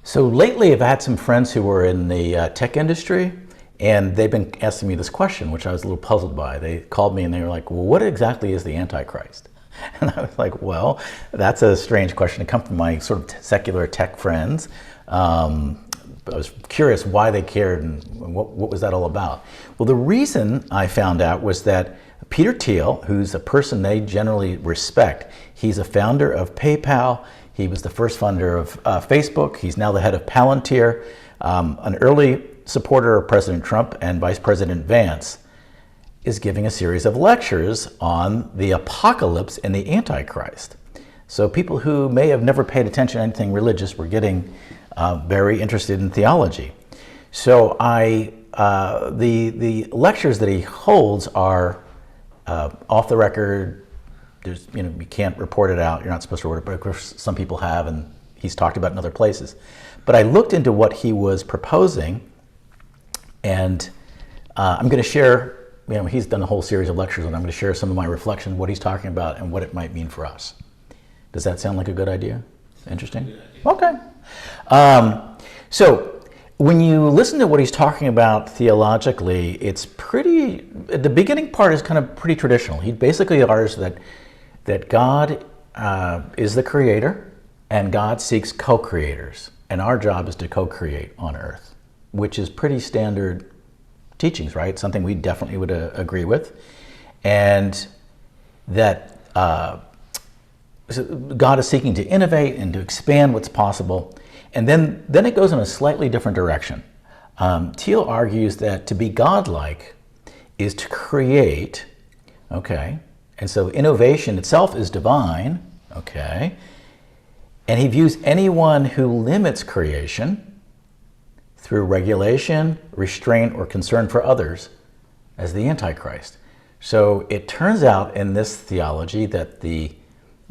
So lately I've had some friends who were in the tech industry, and they've been asking me this question, which I was a little puzzled by. They called me and they were like, well, what exactly is the Antichrist? And I was like, well, that's a strange question to come from my sort of secular tech friends. I was curious why they cared and what was that all about. Well, the reason I found out was that Peter Thiel, who's a person they generally respect, he's a founder of PayPal. He was the first founder of Facebook. He's now the head of Palantir, an early supporter of President Trump and Vice President Vance, is giving a series of lectures on the apocalypse and the Antichrist. So people who may have never paid attention to anything religious were getting very interested in theology. So the lectures that he holds are off the record. There's, you can't report it out. You're not supposed to report it, but of course some people have, and he's talked about it in other places. But I looked into what he was proposing, and I'm going to share, he's done a whole series of lectures, and I'm going to share some of my reflections, what he's talking about, and what it might mean for us. Does that sound like a good idea? Interesting? Okay. So when you listen to what he's talking about theologically, it's pretty, the beginning part is kind of pretty traditional. He basically argues that God is the creator, and God seeks co-creators, and our job is to co-create on earth, which is pretty standard teachings, right? Something we definitely would agree with. And that God is seeking to innovate and to expand what's possible. And then it goes in a slightly different direction. Thiel argues that to be godlike is to create, okay? And so innovation itself is divine, okay? And he views anyone who limits creation through regulation, restraint, or concern for others as the Antichrist. So it turns out in this theology that the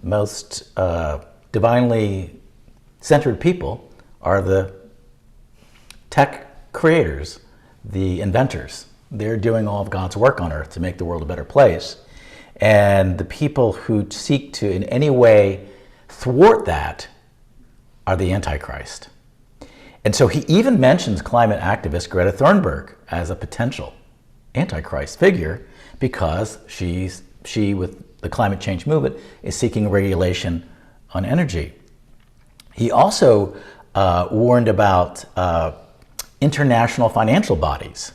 most divinely centered people are the tech creators, the inventors. They're doing all of God's work on earth to make the world a better place. And the people who seek to in any way thwart that are the Antichrist. And so he even mentions climate activist Greta Thunberg as a potential Antichrist figure because she with the climate change movement is seeking regulation on energy. He also warned about international financial bodies,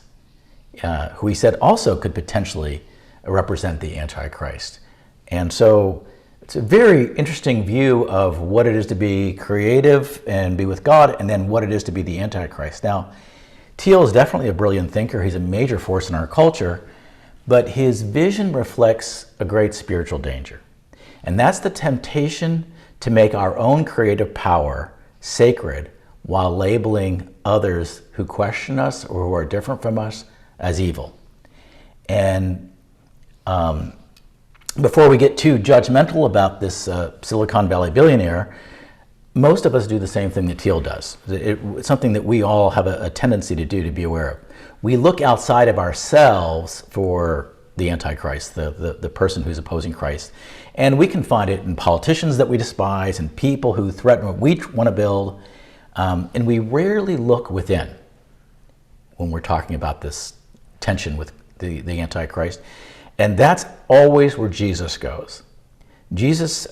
who he said also could potentially represent the Antichrist. And so it's a very interesting view of what it is to be creative and be with God, and then what it is to be the Antichrist. Now, Thiel is definitely a brilliant thinker. He's a major force in our culture, but his vision reflects a great spiritual danger. And that's the temptation to make our own creative power sacred while labeling others who question us or who are different from us as evil. And before we get too judgmental about this Silicon Valley billionaire, most of us do the same thing that Thiel does. It's something that we all have a tendency to do, to be aware of. We look outside of ourselves for the Antichrist, the person who's opposing Christ. And we can find it in politicians that we despise and people who threaten what we want to build. And we rarely look within when we're talking about this tension with the Antichrist. And that's always where Jesus goes. Jesus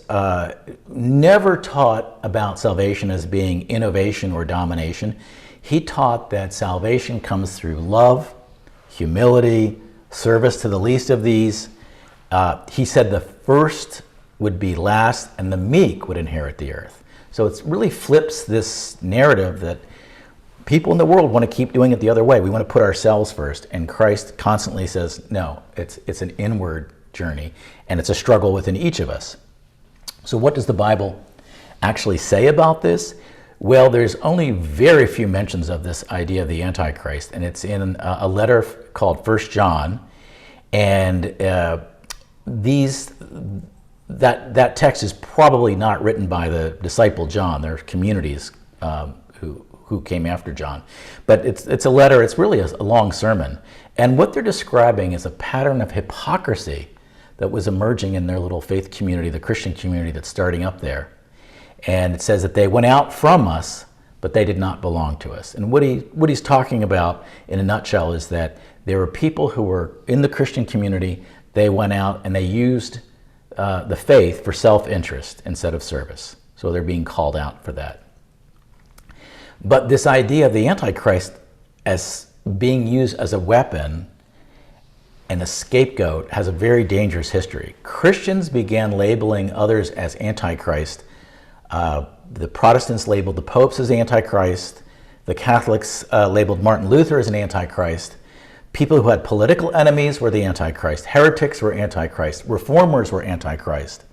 never taught about salvation as being innovation or domination. He taught that salvation comes through love, humility, service to the least of these. He said the first would be last and the meek would inherit the earth. So it really flips this narrative that people in the world want to keep doing it the other way. We want to put ourselves first, and Christ constantly says, no, it's an inward journey, and it's a struggle within each of us. So what does the Bible actually say about this? Well, there's only very few mentions of this idea of the Antichrist, and it's in a letter called 1 John, and that text is probably not written by the disciple John. There are communities who came after John. But it's a letter, it's really a long sermon. And what they're describing is a pattern of hypocrisy that was emerging in their little faith community, the Christian community that's starting up there. And it says that they went out from us, but they did not belong to us. And what he's talking about in a nutshell is that there were people who were in the Christian community, they went out and they used the faith for self-interest instead of service. So they're being called out for that. But this idea of the Antichrist as being used as a weapon and a scapegoat has a very dangerous history. Christians began labeling others as Antichrist. The Protestants labeled the popes as Antichrist. The Catholics labeled Martin Luther as an Antichrist. People who had political enemies were the Antichrist. Heretics were Antichrist. Reformers were Antichrist.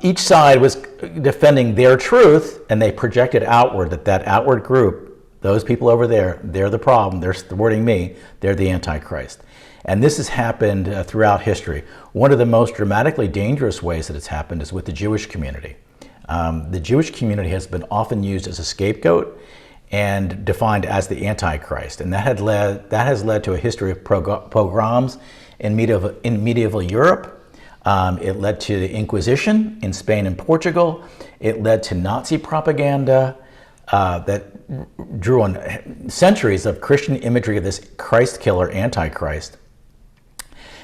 Each side was defending their truth, and they projected outward that outward group, those people over there, they're the problem, they're thwarting me, they're the Antichrist. And this has happened throughout history. One of the most dramatically dangerous ways that it's happened is with the Jewish community. The Jewish community has been often used as a scapegoat and defined as the Antichrist. And that has led to a history of pogroms in medieval Europe. It led to the Inquisition in Spain and Portugal. It led to Nazi propaganda that drew on centuries of Christian imagery of this Christ killer Antichrist.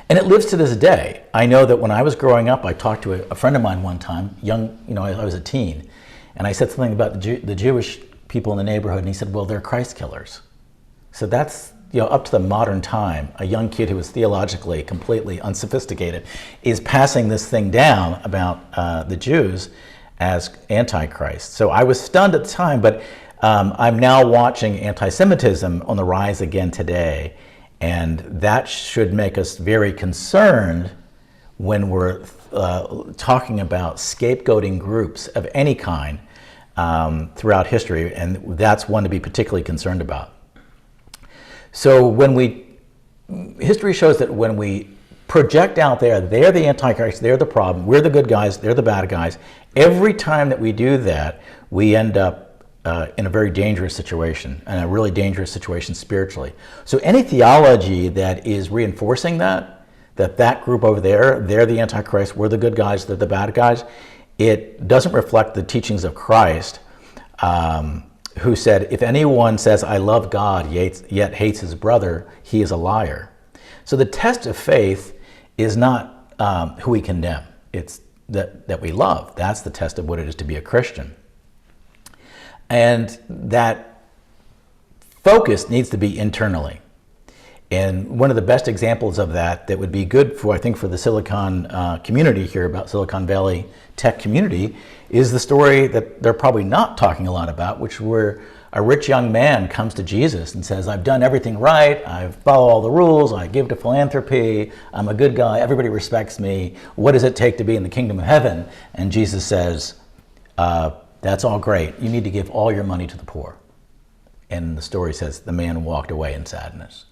And it lives to this day. I know that when I was growing up, I talked to a friend of mine one time, I was a teen, and I said something about the Jewish people in the neighborhood, and he said, well, they're Christ killers. So that's, up to the modern time, a young kid who is theologically completely unsophisticated is passing this thing down about the Jews as Antichrist. So I was stunned at the time, but I'm now watching anti-Semitism on the rise again today. And that should make us very concerned when we're talking about scapegoating groups of any kind throughout history, and that's one to be particularly concerned about. So history shows that when we project out there, they're the Antichrist, they're the problem, we're the good guys, they're the bad guys, every time that we do that, we end up in a very dangerous situation, and a really dangerous situation spiritually. So any theology that is reinforcing that group over there, they're the Antichrist, we're the good guys, they're the bad guys, it doesn't reflect the teachings of Christ, who said, if anyone says, I love God, yet hates his brother, he is a liar. So the test of faith is not who we condemn, it's that we love. That's the test of what it is to be a Christian. And that focus needs to be internally. And one of the best examples of that would be good for, I think, for the Silicon community here, about Silicon Valley tech community, is the story that they're probably not talking a lot about, which where a rich young man comes to Jesus and says, I've done everything right, I follow all the rules, I give to philanthropy, I'm a good guy, everybody respects me, what does it take to be in the kingdom of heaven? And Jesus says, that's all great. You need to give all your money to the poor. And the story says the man walked away in sadness.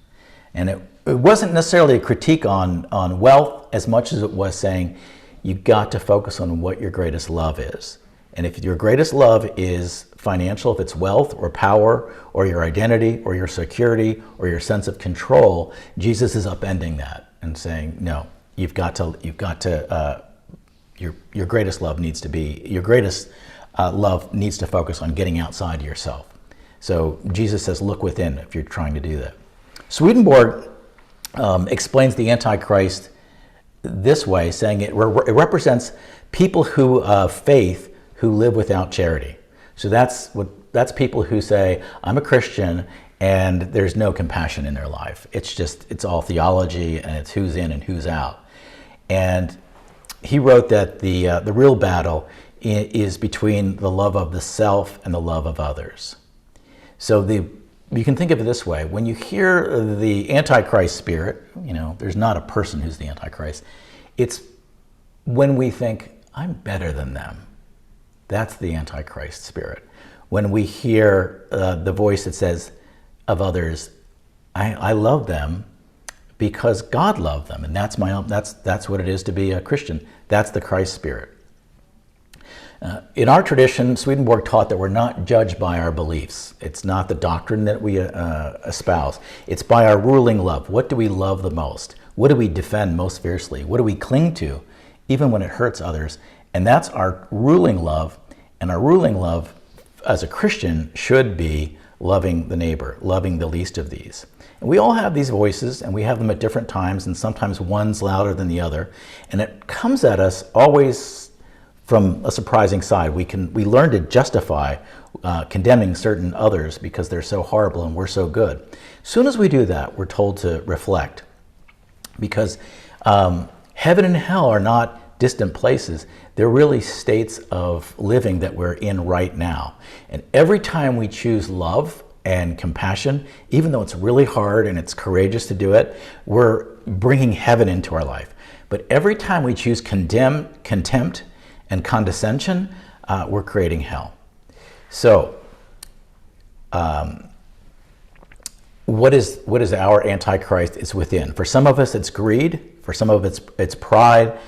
And it wasn't necessarily a critique on wealth as much as it was saying you've got to focus on what your greatest love is. And if your greatest love is financial, if it's wealth or power or your identity or your security or your sense of control, Jesus is upending that and saying, no, your greatest love needs to be, love needs to focus on getting outside yourself. So Jesus says, look within if you're trying to do that. Swedenborg explains the Antichrist this way, saying it represents people who of faith who live without charity. So that's people who say, I'm a Christian, and there's no compassion in their life. It's all theology, and it's who's in and who's out. And he wrote that the real battle is between the love of the self and the love of others. So you can think of it this way. When you hear the Antichrist spirit, there's not a person who's the Antichrist. It's when we think, I'm better than them. That's the Antichrist spirit. When we hear the voice that says of others, I love them because God loved them, and that's what it is to be a Christian. That's the Christ spirit. In our tradition, Swedenborg taught that we're not judged by our beliefs. It's not the doctrine that we espouse. It's by our ruling love. What do we love the most? What do we defend most fiercely? What do we cling to, even when it hurts others? And that's our ruling love. And our ruling love as a Christian, should be loving the neighbor, loving the least of these. And we all have these voices, and we have them at different times, and sometimes one's louder than the other. And it comes at us always from a surprising side. We learn to justify condemning certain others because they're so horrible and we're so good. As soon as we do that, we're told to reflect, because heaven and hell are not distant places. They're really states of living that we're in right now. And every time we choose love and compassion, even though it's really hard and it's courageous to do it, we're bringing heaven into our life. But every time we choose contempt and condescension, we're creating hell. So, what is our Antichrist? It's within. For some of us, it's greed. For some of us, it's pride.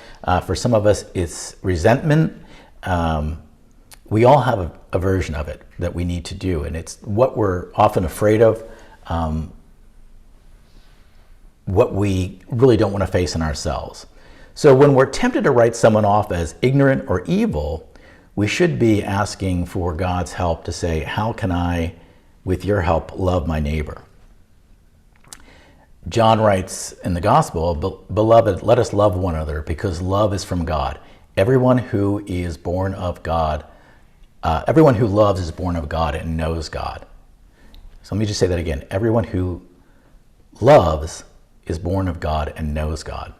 For some of us, it's resentment. We all have a version of it that we need to do, and it's what we're often afraid of, what we really don't want to face in ourselves. So when we're tempted to write someone off as ignorant or evil, we should be asking for God's help to say, how can I, with your help, love my neighbor? John writes in the gospel, "Beloved, let us love one another, because love is from God. Everyone who is born of God, everyone who loves is born of God and knows God." So let me just say that again. Everyone who loves is born of God and knows God.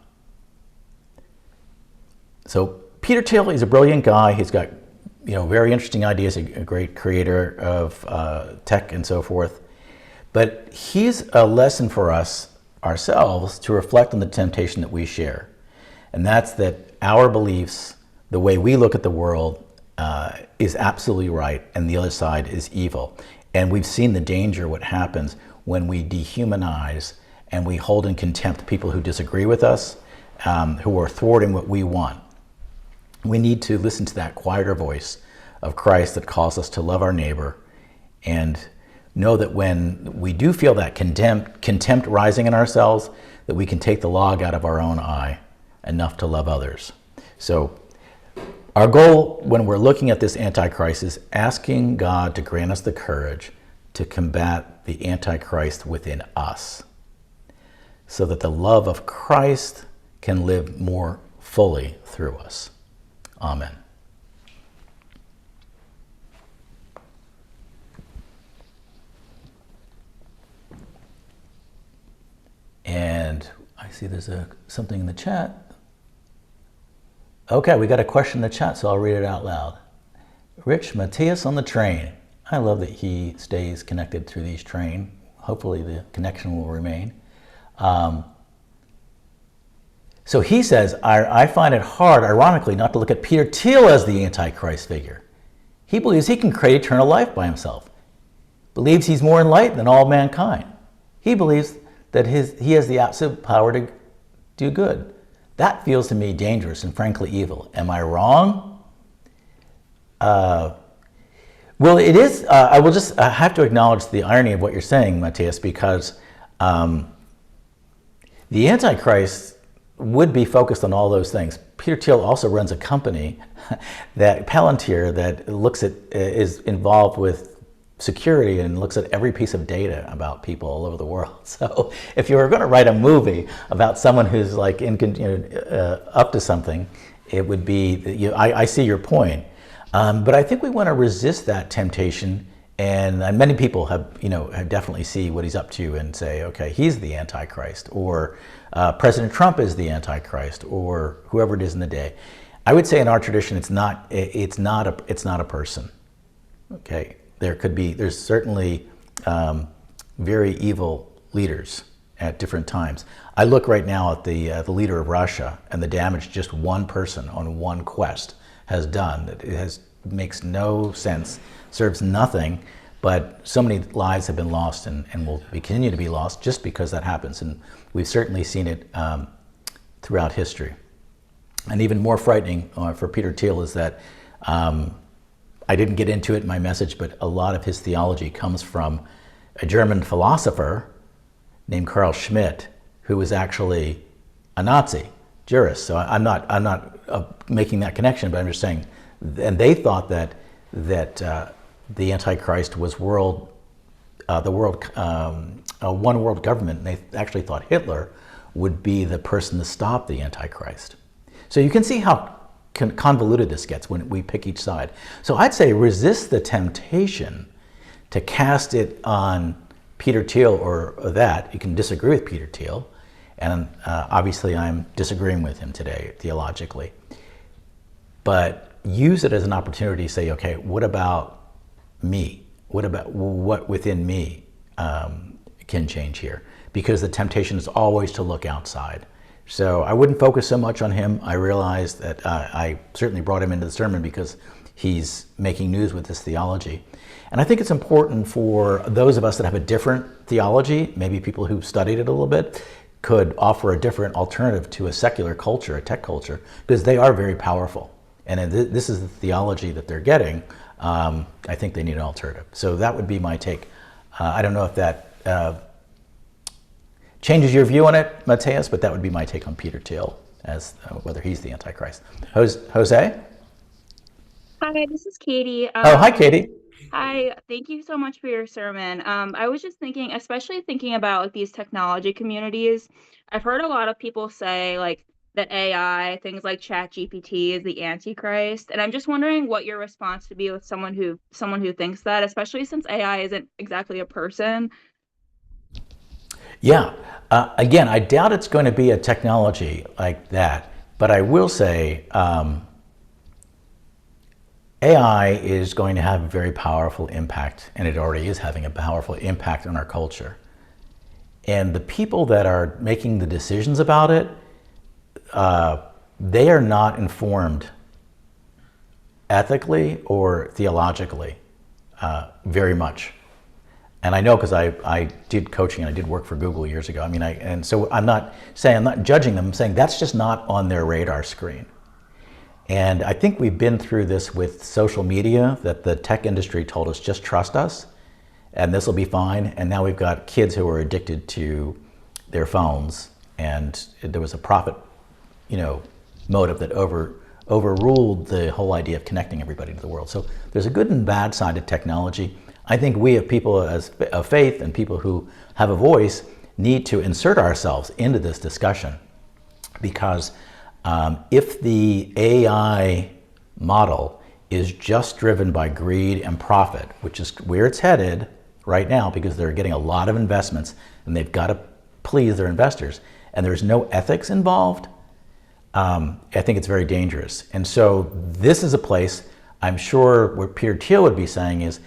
So Peter Thiel, he's a brilliant guy. He's got very interesting ideas, a great creator of tech and so forth. But he's a lesson for us ourselves to reflect on the temptation that we share. And that's that our beliefs, the way we look at the world, is absolutely right, and the other side is evil. And we've seen the danger, what happens when we dehumanize and we hold in contempt people who disagree with us, who are thwarting what we want. We need to listen to that quieter voice of Christ that calls us to love our neighbor, and know that when we do feel that contempt rising in ourselves, that we can take the log out of our own eye enough to love others. So our goal when we're looking at this Antichrist is asking God to grant us the courage to combat the Antichrist within us, so that the love of Christ can live more fully through us. Amen. And I see there's something in the chat. Okay, we got a question in the chat, so I'll read it out loud. Rich Matthias on the train. I love that he stays connected through these trains. Hopefully the connection will remain. So he says, I find it hard, ironically, not to look at Peter Thiel as the Antichrist figure. He believes he can create eternal life by himself. Believes he's more enlightened than all mankind. He believes that he has the absolute power to do good. That feels to me dangerous and frankly evil. Am I wrong? Well, it is. I will just have to acknowledge the irony of what you're saying, Matthias, because the Antichrist would be focused on all those things. Peter Thiel also runs a company, that Palantir, that is involved with security and looks at every piece of data about people all over the world. So if you were going to write a movie about someone who's like up to something, it would be, I see your point. But I think we want to resist that temptation, and many people have definitely see what he's up to and say, okay, he's the Antichrist, or President Trump is the Antichrist, or whoever it is in the day. I would say in our tradition, it's not a person. Okay. There's certainly very evil leaders at different times. I look right now at the leader of Russia and the damage just one person on one quest has done. It makes no sense, serves nothing, but so many lives have been lost and will continue to be lost just because that happens. And we've certainly seen it throughout history. And even more frightening for Peter Thiel is that I didn't get into it in my message, but a lot of his theology comes from a German philosopher named Carl Schmitt, who was actually a Nazi jurist. So I'm not making that connection, but I'm just saying, and they thought that the Antichrist was one world government, and they actually thought Hitler would be the person to stop the Antichrist. So you can see how convoluted this gets when we pick each side. So I'd say resist the temptation to cast it on Peter Thiel or that. You can disagree with Peter Thiel, and obviously I'm disagreeing with him today theologically. But use it as an opportunity to say, okay, what about me? What within me can change here? Because the temptation is always to look outside. So I wouldn't focus so much on him. I realized that I certainly brought him into the sermon because he's making news with this theology. And I think it's important for those of us that have a different theology, maybe people who've studied it a little bit, could offer a different alternative to a secular culture, a tech culture, because they are very powerful. And this is the theology that they're getting. I think they need an alternative. So that would be my take. I don't know if that changes your view on it, Mateus, but that would be my take on Peter Thiel as whether he's the Antichrist. Jose? Hi, this is Katie. Oh, hi, Katie. Hi, thank you so much for your sermon. I was just thinking, especially thinking about like these technology communities. I've heard a lot of people say like that AI, things like ChatGPT is the Antichrist, and I'm just wondering what your response would be with someone who thinks that, especially since AI isn't exactly a person. Yeah. Again, I doubt it's going to be a technology like that, but I will say AI is going to have a very powerful impact, and it already is having a powerful impact on our culture. And the people that are making the decisions about it, they are not informed ethically or theologically very much. And I know because I did coaching and I did work for Google years ago. I mean, and so I'm not judging them. I'm saying that's just not on their radar screen. And I think we've been through this with social media, that the tech industry told us, just trust us and this will be fine. And now we've got kids who are addicted to their phones, and there was a profit, motive that overruled the whole idea of connecting everybody to the world. So there's a good and bad side to technology. I think we, as people of faith and people who have a voice, need to insert ourselves into this discussion, because if the AI model is just driven by greed and profit, which is where it's headed right now, because they're getting a lot of investments and they've got to please their investors, and there's no ethics involved, I think it's very dangerous. And so this is a place, I'm sure, what Peter Thiel would be saying is,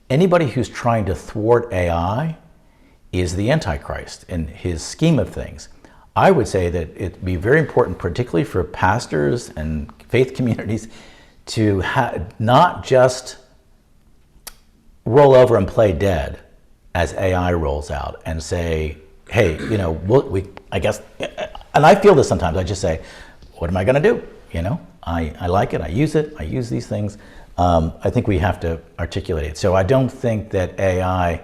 anybody who's trying to thwart AI is the Antichrist in his scheme of things. I would say that it'd be very important, particularly for pastors and faith communities, to not just roll over and play dead as AI rolls out and say, hey, I guess, and I feel this sometimes, I just say, what am I going to do? I like it, I use these things. I think we have to articulate it. So I don't think that AI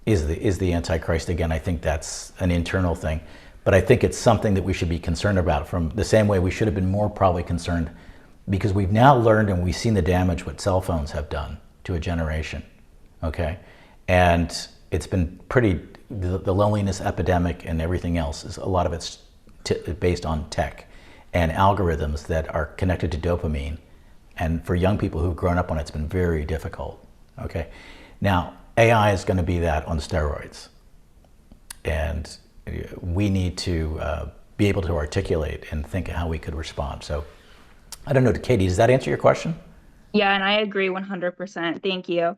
is the Antichrist. Again, I think that's an internal thing. But I think it's something that we should be concerned about, from the same way we should have been more probably concerned, because we've now learned and we've seen the damage what cell phones have done to a generation, okay? And it's been the loneliness epidemic and everything else, a lot of it's based on tech and algorithms that are connected to dopamine. And for young people who've grown up on it, it's been very difficult, okay? Now, AI is going to be that on steroids. And we need to be able to articulate and think of how we could respond. So, I don't know, Katie, does that answer your question? Yeah, and I agree 100%. Thank you.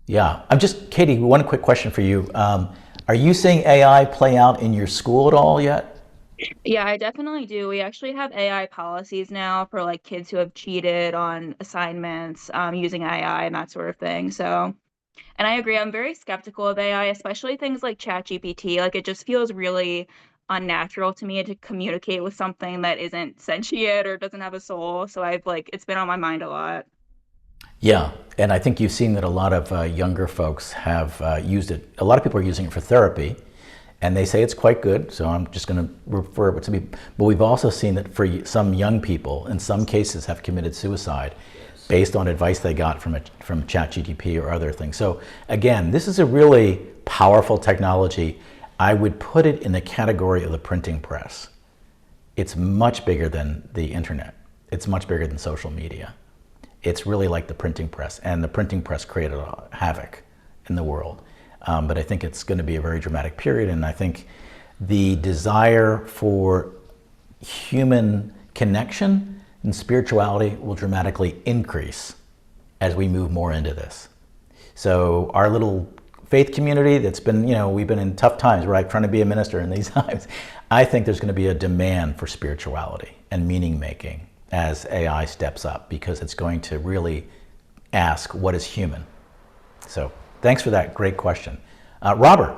Yeah, Katie, one quick question for you. Are you seeing AI play out in your school at all yet? Yeah, I definitely do. We actually have AI policies now for like kids who have cheated on assignments using AI and that sort of thing. So, and I agree, I'm very skeptical of AI, especially things like ChatGPT. Like, it just feels really unnatural to me to communicate with something that isn't sentient or doesn't have a soul. So it's been on my mind a lot. Yeah, and I think you've seen that a lot of younger folks have used it. A lot of people are using it for therapy, and they say it's quite good, so I'm just going to refer it to me. But we've also seen that for some young people, in some cases, have committed suicide based on advice they got from ChatGPT or other things. So again, this is a really powerful technology. I would put it in the category of the printing press. It's much bigger than the internet. It's much bigger than social media. It's really like the printing press, and the printing press created havoc in the world. But I think it's going to be a very dramatic period, and I think the desire for human connection and spirituality will dramatically increase as we move more into this. So our little faith community that's been, we've been in tough times, right, trying to be a minister in these times. I think there's going to be a demand for spirituality and meaning making as AI steps up, because it's going to really ask what is human. So thanks for that great question. Robert.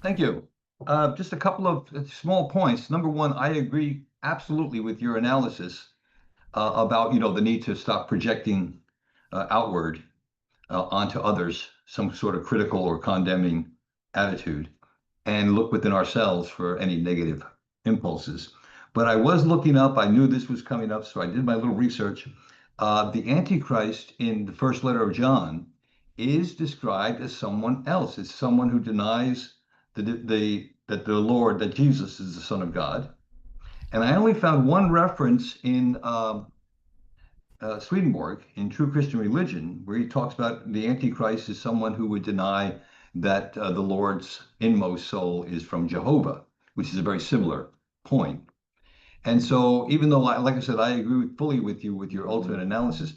Thank you. Just a couple of small points. Number one, I agree absolutely with your analysis about the need to stop projecting outward onto others some sort of critical or condemning attitude, and look within ourselves for any negative impulses. But I was looking up, I knew this was coming up, so I did my little research. The Antichrist in the first letter of John is described as someone else. It's someone who denies that Jesus is the Son of God. And I only found one reference in Swedenborg in True Christian Religion, where he talks about the Antichrist as someone who would deny that the Lord's inmost soul is from Jehovah, which is a very similar point. And so, even though, like I said, I agree fully with you with your ultimate analysis,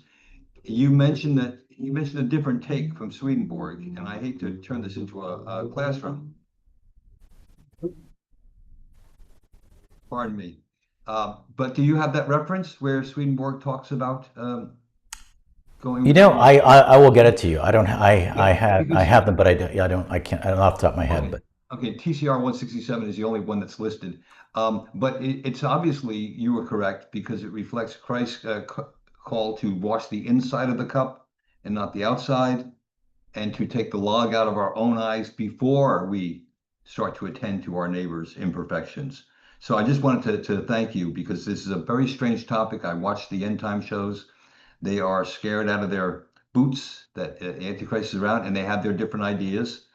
you mentioned a different take from Swedenborg, and I hate to turn this into a classroom. Pardon me. But do you have that reference where Swedenborg talks about going? I will get it to you. I have them, but I can't off the top of my head. Okay. But okay, TCR 167 is the only one that's listed. But it's obviously, you were correct, because it reflects Christ's call to wash the inside of the cup and not the outside, and to take the log out of our own eyes before we start to attend to our neighbor's imperfections. So I just wanted to thank you, because this is a very strange topic. I watched the end time shows. They are scared out of their boots that Antichrist is around, and they have their different ideas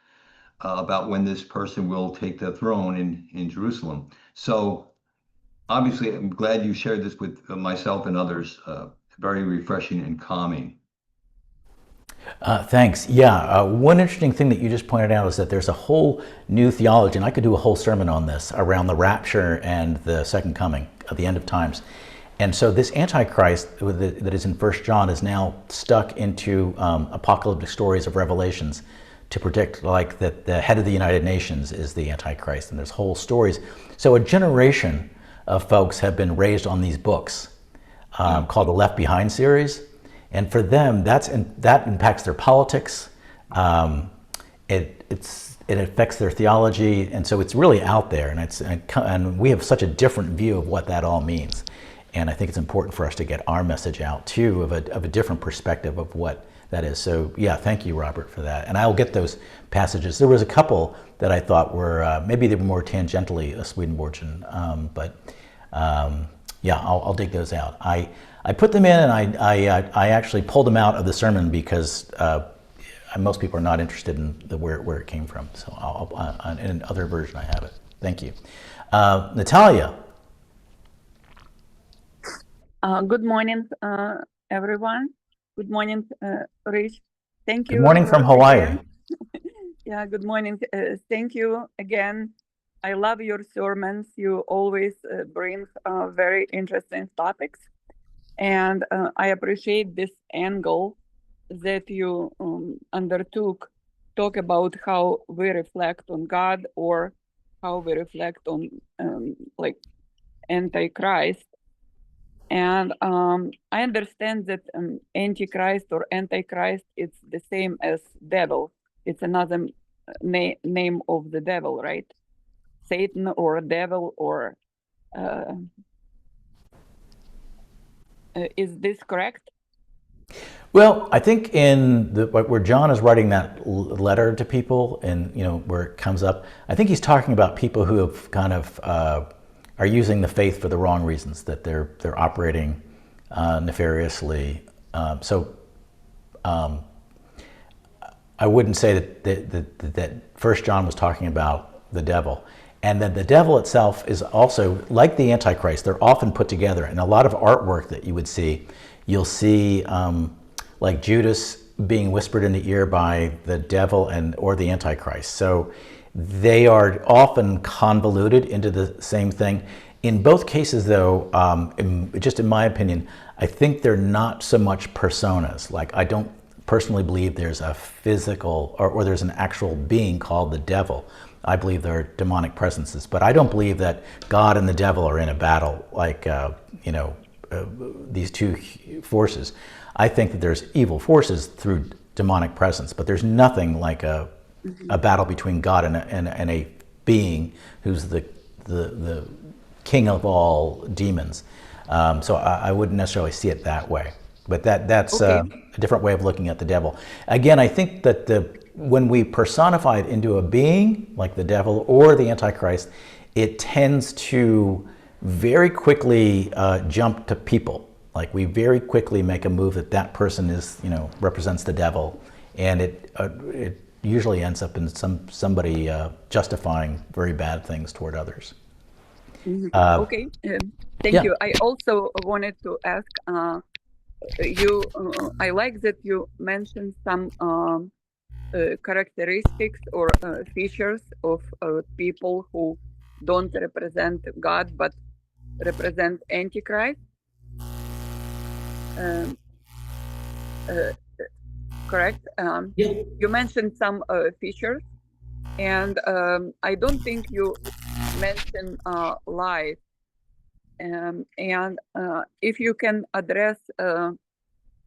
about when this person will take the throne in Jerusalem. So obviously, I'm glad you shared this with myself and others. Very refreshing and calming. Thanks. Yeah, one interesting thing that you just pointed out is that there's a whole new theology, and I could do a whole sermon on this, around the rapture and the second coming of the end of times. And so this Antichrist that is in 1 John is now stuck into apocalyptic stories of Revelations to predict, like, that the head of the United Nations is the Antichrist, and there's whole stories. So a generation of folks have been raised on these books called the Left Behind series. And for them, that impacts their politics. It affects their theology, and so it's really out there. And we have such a different view of what that all means. And I think it's important for us to get our message out too, of a different perspective of what that is. So yeah, thank you, Robert, for that. And I'll get those passages. There was a couple that I thought were maybe they were more tangentially Swedenborgian, but yeah, I'll dig those out. I put them in, and I actually pulled them out of the sermon because most people are not interested in where it came from. So in another version I have it. Thank you. Natalia. Good morning, everyone. Good morning, Rich. Thank you. Good morning from Hawaii. Yeah, good morning. Thank you again. I love your sermons. You always bring very interesting topics. And I appreciate this angle that you undertook, talk about how we reflect on God, or how we reflect on like Antichrist. And I understand that Antichrist or Antichrist, it's the same as devil. It's another name of the devil, right? Satan or devil, or is this correct? Well, I think in where John is writing that letter to people, and where it comes up, I think he's talking about people who have kind of are using the faith for the wrong reasons, that they're operating nefariously So I wouldn't say that First John was talking about the devil. And that the devil itself is also, like the Antichrist, they're often put together. And a lot of artwork that you would see, you'll see like Judas being whispered in the ear by the devil or the Antichrist. So they are often convoluted into the same thing. In both cases, though, just in my opinion, I think they're not so much personas. Like, I don't personally believe there's a physical or there's an actual being called the devil. I believe there are demonic presences, but I don't believe that God and the devil are in a battle like, these two forces. I think that there's evil forces through demonic presence, but there's nothing like a battle between God and a being who's the king of all demons. So I wouldn't necessarily see it that way, but that's Okay. a different way of looking at the devil. Again, I think that when we personify it into a being like the devil or the Antichrist, it tends to very quickly jump to people. Like, we very quickly make a move that person is, represents the devil, and it usually ends up in somebody justifying very bad things toward others. Okay, thank yeah. you. I also wanted to ask you, I like that you mentioned some characteristics or features of people who don't represent God but represent Antichrist. Correct? Yeah. You mentioned some features, and I don't think you mentioned lies. And if you can address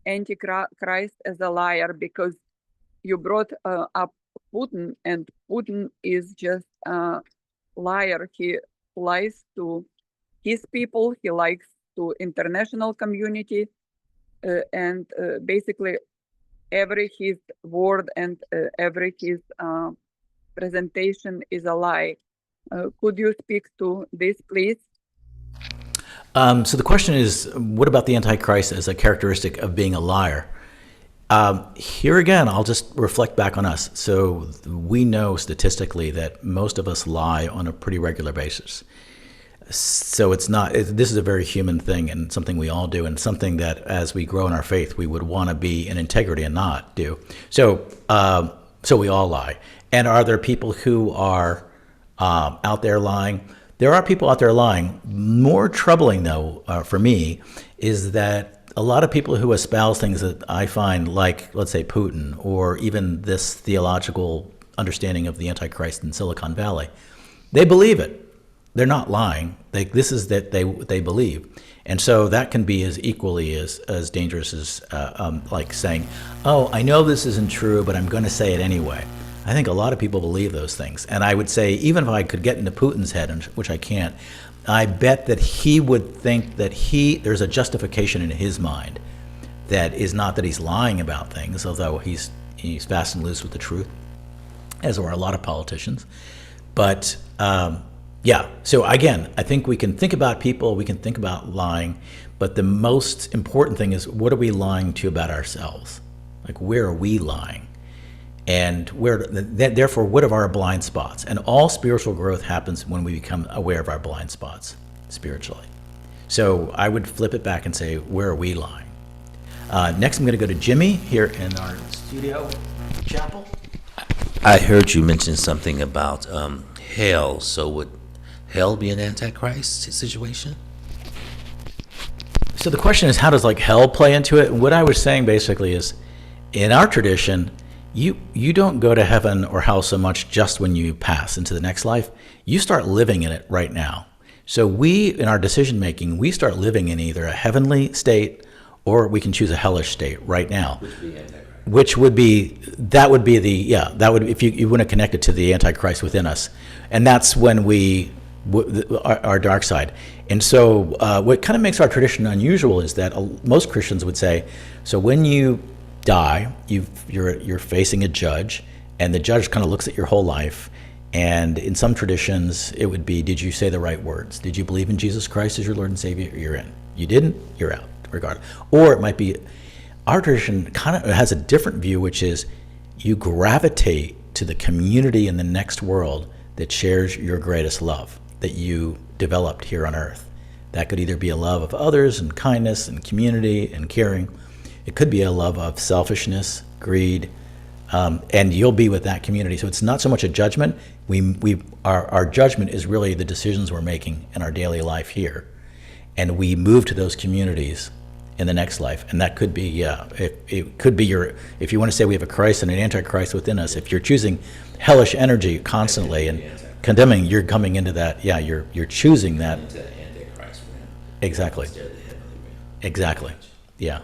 Antichrist as a liar, because you brought up Putin, and Putin is just a liar. He lies to his people, he lies to international community, and basically every his word and every his presentation is a lie. Could you speak to this, please? So the question is, what about the Antichrist as a characteristic of being a liar? Here again, I'll just reflect back on us. So we know statistically that most of us lie on a pretty regular basis. So this is a very human thing and something we all do, and something that as we grow in our faith, we would want to be in integrity and not do. So we all lie. And are there people who are out there lying? There are people out there lying. More troubling, though, for me, is that a lot of people who espouse things that I find, like, let's say, Putin, or even this theological understanding of the Antichrist in Silicon Valley, they believe it. They're not lying. This is that they believe. And so that can be as equally as dangerous as like saying, oh, I know this isn't true, but I'm going to say it anyway. I think a lot of people believe those things. And I would say, even if I could get into Putin's head, which I can't, I bet that he would think that there's a justification in his mind that is not that he's lying about things, although he's fast and loose with the truth, as are a lot of politicians. But yeah, so again, I think we can think about people, we can think about lying, but the most important thing is, what are we lying to about ourselves? Like, where are we lying? And therefore, what are our blind spots? And all spiritual growth happens when we become aware of our blind spots spiritually. So I would flip it back and say, where are we lying? Next, I'm going to go to Jimmy here in our studio chapel. I heard you mention something about hell. So would hell be an Antichrist situation? So the question is, how does hell play into it? And what I was saying basically is, in our tradition, you don't go to heaven or hell so much just when you pass into the next life. You start living in it right now. So in our decision making, we start living in either a heavenly state, or we can choose a hellish state right now. Which would be if you want to connect it to the Antichrist within us. And that's when our dark side. And so what kind of makes our tradition unusual is that most Christians would say, so when you die, you're facing a judge, and the judge kind of looks at your whole life. And in some traditions, it would be, did you say the right words? Did you believe in Jesus Christ as your Lord and Savior? You're in. You didn't? You're out, regardless. Or it might be, Our tradition kind of has a different view, which is you gravitate to the community in the next world that shares your greatest love that you developed here on earth. That could either be a love of others and kindness and community and caring. It could be a love of selfishness, greed, and you'll be with that community. So it's not so much a judgment. Our judgment is really the decisions we're making in our daily life here. And we move to those communities in the next life. And that could be, it could be if you want to say we have a Christ and an Antichrist within us, if you're choosing hellish energy constantly and condemning, you're coming into that, you're choosing that. Exactly. Exactly. Yeah.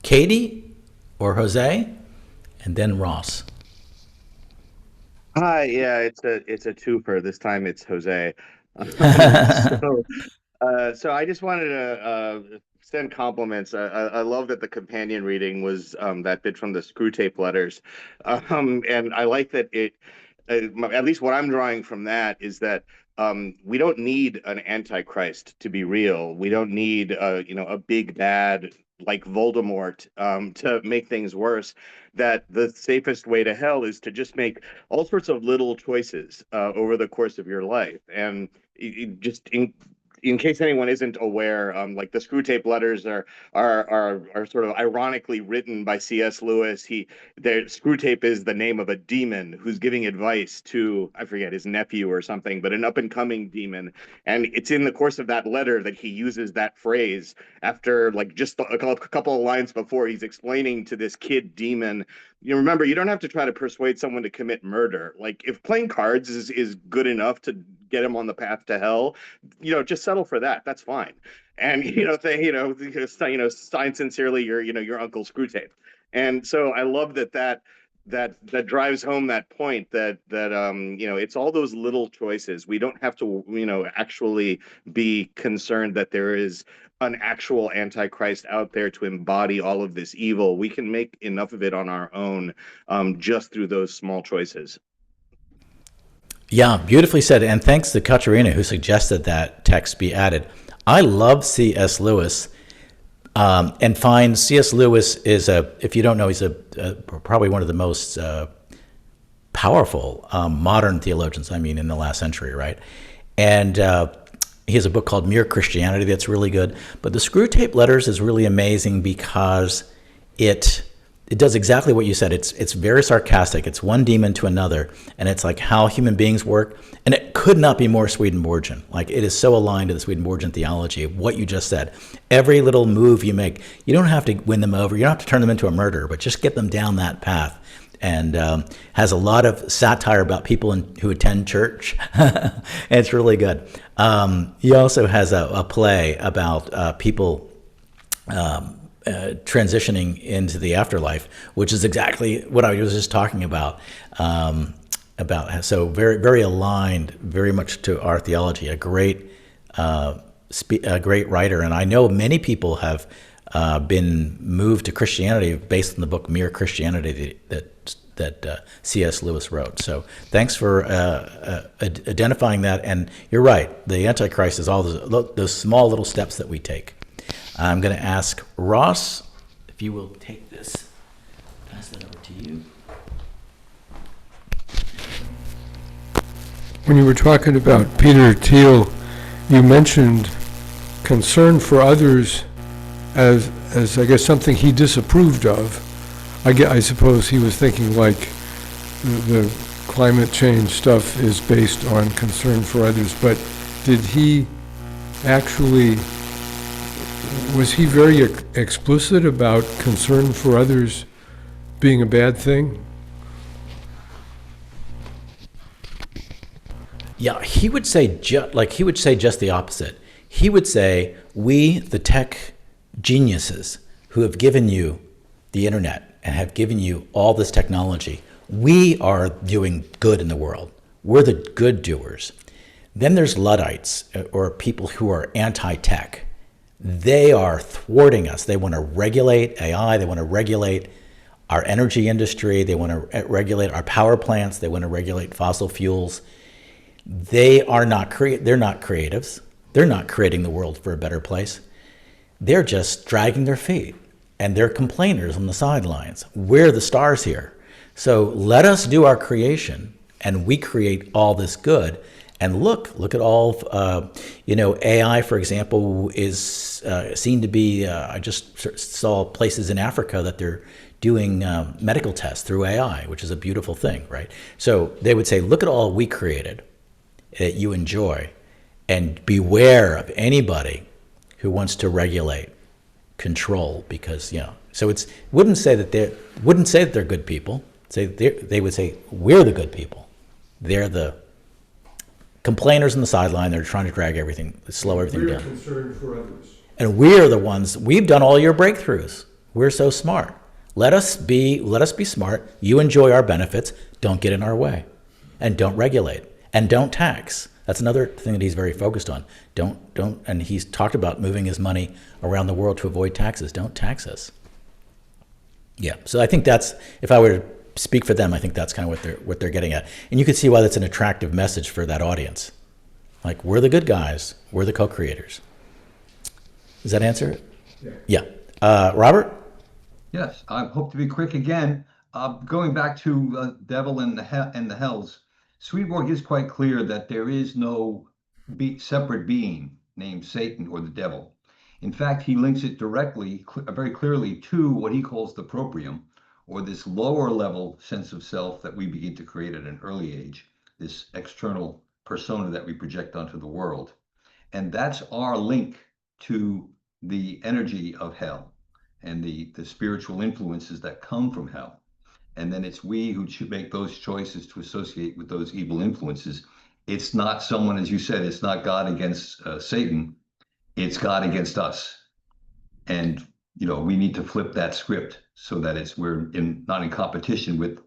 Katie or Jose, and then Ross. Hi, yeah, it's a twofer. This time it's Jose. So I just wanted to send compliments. I love that the companion reading was that bit from the Screw Tape letters, and I like that it. At least what I'm drawing from that is that we don't need an antichrist to be real. We don't need a big bad like Voldemort to make things worse. That the safest way to hell is to just make all sorts of little choices over the course of your life, and just in case anyone isn't aware, like the Screw Tape letters are sort of ironically written by C.S. Lewis. The Screw Tape is the name of a demon who's giving advice to, I forget, his nephew or something, but an up and coming demon. And it's in the course of that letter that he uses that phrase after like just a couple of lines before he's explaining to this kid demon. You remember, you don't have to try to persuade someone to commit murder. Like if playing cards is good enough to get him on the path to hell, just settle for that. That's fine. And sign sincerely your Uncle Screwtape. And so I love that drives home that point that it's all those little choices. We don't have to actually be concerned that there is an actual antichrist out there to embody all of this evil. We can make enough of it on our own, just through those small choices. Yeah, beautifully said. And thanks to Katerina who suggested that text be added. I love C.S. Lewis and find C.S. Lewis is if you don't know, he's probably one of the most powerful modern theologians, in the last century, right? And he has a book called Mere Christianity that's really good. But the Screw Tape Letters is really amazing because it does exactly what you said. It's very sarcastic. It's one demon to another, and it's like how human beings work. And it could not be more Swedenborgian. Like it is so aligned to the Swedenborgian theology of what you just said. Every little move you make, you don't have to win them over. You don't have to turn them into a murderer, but just get them down that path. And has a lot of satire about people who attend church. It's really good. He also has a play about people transitioning into the afterlife, which is exactly what I was just talking about. So very, very aligned, very much to our theology. A great writer, and I know many people have been moved to Christianity based on the book Mere Christianity that C.S. Lewis wrote. So thanks for identifying that. And you're right, the Antichrist is all those small little steps that we take. I'm going to ask Ross, if you will take this, pass that over to you. When you were talking about Peter Thiel, you mentioned concern for others as I guess something he disapproved of. I suppose he was thinking like the climate change stuff is based on concern for others, but did he actually, was he very explicit about concern for others being a bad thing? Yeah, he would say just the opposite. He would say, we, the tech geniuses who have given you the internet and have given you all this technology, we are doing good in the world. We're the good doers. Then there's Luddites, or people who are anti-tech. They are thwarting us. They want to regulate AI. They want to regulate our energy industry. They want to regulate our power plants. They want to regulate fossil fuels. They're not creatives. They're not creating the world for a better place. they're just dragging their feet and they're complainers on the sidelines. We're the stars here. So let us do our creation and we create all this good. And look at all, AI, for example, is seen to be, I just saw places in Africa that they're doing medical tests through AI, which is a beautiful thing, right? So they would say, look at all we created that you enjoy, and beware of anybody who wants to regulate, control, because, so wouldn't say that they're good people. They would say, we're the good people. They're the complainers on the sideline. They're trying to drag everything, slow everything down. We're concerned for others. And we're the ones, we've done all your breakthroughs. We're so smart. Let us be smart. You enjoy our benefits. Don't get in our way. And don't regulate. And don't tax. That's another thing that he's very focused on. And he's talked about moving his money around the world to avoid taxes. Don't tax us. Yeah, so I think that's, if I were to speak for them, I think that's kind of what they're getting at. And you can see why that's an attractive message for that audience. Like, we're the good guys. We're the co-creators. Does that answer it? Yeah. Robert? Yes, I hope to be quick again. Going back to devil and the hells, Swedenborg is quite clear that there is no separate being named Satan or the devil. In fact, he links it directly, very clearly, to what he calls the proprium, or this lower level sense of self that we begin to create at an early age, this external persona that we project onto the world. And that's our link to the energy of hell and the spiritual influences that come from hell. And then it's we who should make those choices to associate with those evil influences. It's not someone, as you said, it's not God against Satan, it's God against us. And we need to flip that script so that we're not in competition with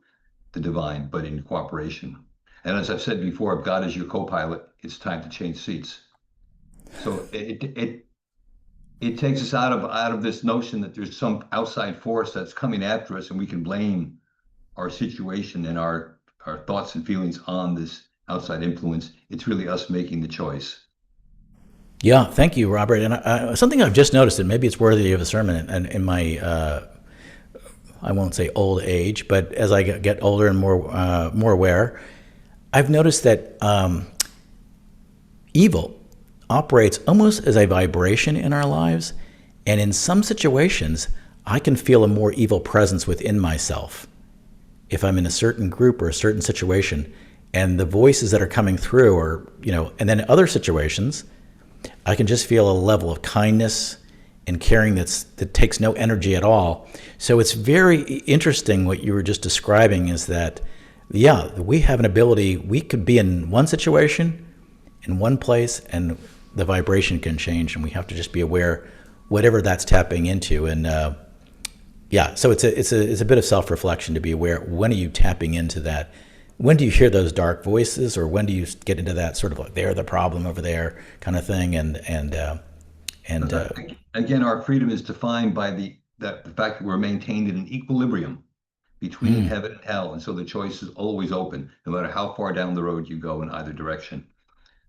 the divine, but in cooperation. And as I've said before, if God is your co-pilot, it's time to change seats. So it takes us out of this notion that there's some outside force that's coming after us and we can blame our situation and our thoughts and feelings on this outside influence. It's really us making the choice. Yeah, thank you, Robert. And something I've just noticed, and maybe it's worthy of a sermon, and in my, I won't say old age, but as I get older and more aware, I've noticed that evil operates almost as a vibration in our lives, and in some situations, I can feel a more evil presence within myself if I'm in a certain group or a certain situation, and the voices that are coming through are, and then in other situations, I can just feel a level of kindness and caring that takes no energy at all. So it's very interesting what you were just describing is that, we have an ability, we could be in one situation, in one place, and the vibration can change, and we have to just be aware whatever that's tapping into. And so it's a bit of self-reflection to be aware, when are you tapping into that? When do you hear those dark voices, or when do you get into that sort of like they're the problem over there kind of thing? And again, our freedom is defined by the fact that we're maintained in an equilibrium between heaven and hell, and so the choice is always open, no matter how far down the road you go in either direction.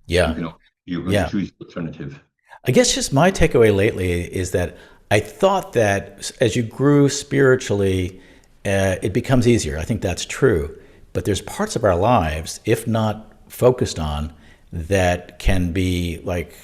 Yeah, you're going to choose the alternative. I guess just my takeaway lately is that I thought that as you grew spiritually, it becomes easier. I think that's true. But there's parts of our lives, if not focused on, that can be like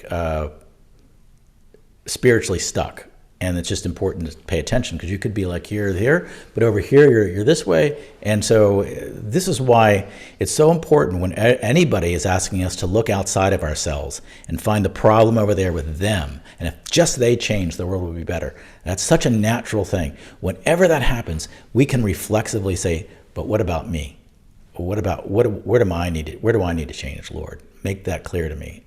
spiritually stuck. And it's just important to pay attention, because you could be like here, but over here you're this way. And so this is why it's so important when anybody is asking us to look outside of ourselves and find the problem over there with them. And if just they change, the world will be better. That's such a natural thing. Whenever that happens, we can reflexively say, but what about me? What about where do I need to change, Lord? Make that clear to me.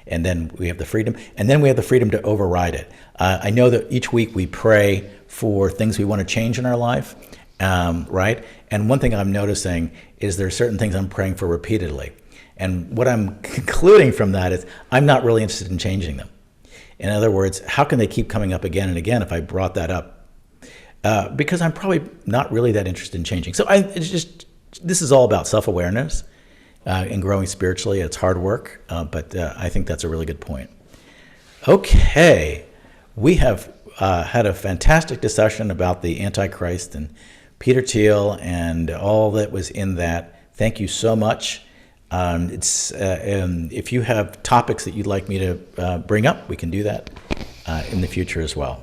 And then we have the freedom, and then we have the freedom to override it. I know that each week we pray for things we want to change in our life, right? And one thing I'm noticing is there are certain things I'm praying for repeatedly. And what I'm concluding from that is I'm not really interested in changing them. In other words, how can they keep coming up again and again if I brought that up? Because I'm probably not really that interested in changing. So this is all about self-awareness. And growing spiritually. It's hard work, but I think that's a really good point. Okay, We have had a fantastic discussion about the Antichrist and Peter Thiel and all that was in that. Thank you so much. If you have topics that you'd like me to bring up, we can do that in the future as well.